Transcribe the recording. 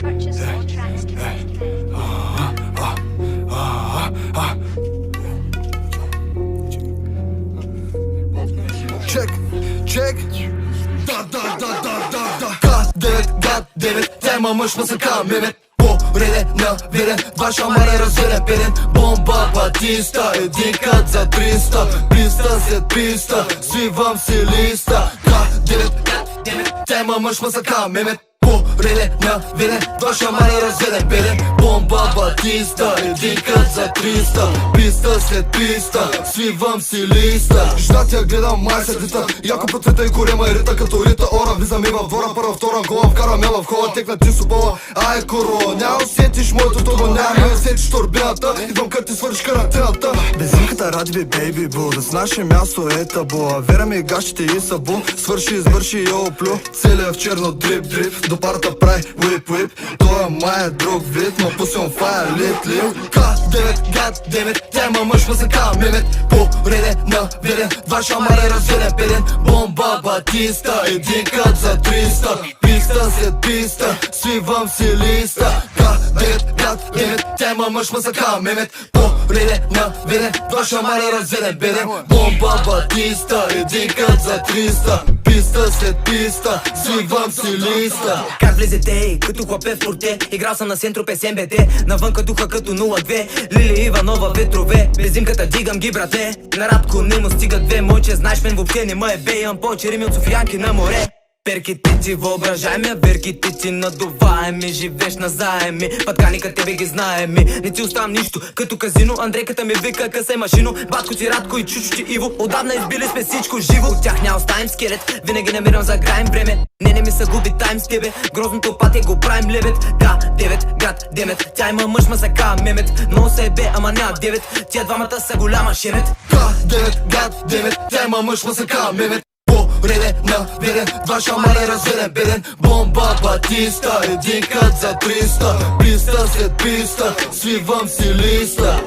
Purchase all tracks today. Check Goddammit Темамаш мъзъка Мемет По-реде на верен Два шамара разверен перен Бомба Батиста Един кат за 300 Писта след писта Свивам си листа Goddammit Темамаш мъзъка Мемет По-реде на верен Два шамара разверен перен Бомба Батиста Един кат за 300 Писта след писта Свивам си листа Ждатя гледам май седита Яко по цвета и корема и рита Като рита ора влизам и във двора Първа втора гола вкарам я в хола Текна ти супола Ай коро Няма усетиш моето това Няма усетиш турбината Идвам като ти свършиш карантината Безимката ради би бейби бу Да знаеш място е табу А вера ми гащите и сабу Свърши извърши и оплю Целия в черно дрип До парата прави whip Той май е друг вид Но пусям фая лит Goddammit Тема мъж мъзъка Мемет По-реде на верен Два шамара разверен перен Бомба Батиста Един кат за 300 Писта след писта Свивам си листа Goddammit Тема мъж мъзъка Мемет По-реде на верен Два шамара разверен перен Бомба Батиста Един кат за 300 Писта след писта Свивам си листа Как влезете, като хлапе в порте Играл съм на Сентропе с МБТ Навънка духа като 02 Лили Иванова ветрове Без зимката дигам ги брате На рапко не му стигат две Мойче знаеш мен въобще не ме е бе Имам повече рими от софиянки на море Перките ти въображаеми, а верките ти надуваеми Живеш на заеми, патканика тебе ги знаеми Не ти оставам нищо, като казино Андрейката ми вика, късай машино Батко ти Радко и Чучо ти Иво Отдавна избили сме всичко живо От тях няма оставим скелет, винаги намирам за граем време Не ми се губи тайм с тебе Грозното пътя го правим лебед Goddammit Тя има мъж мъзъка Мемет Но се бе, ама няма 9 Тия двамата са голяма шемет Goddammit Тя има мъж мъзъка Мемет По-реде на верен Два шамара разверен перен Бомба Батиста Един кат за 300 Писта след писта Свивам си листа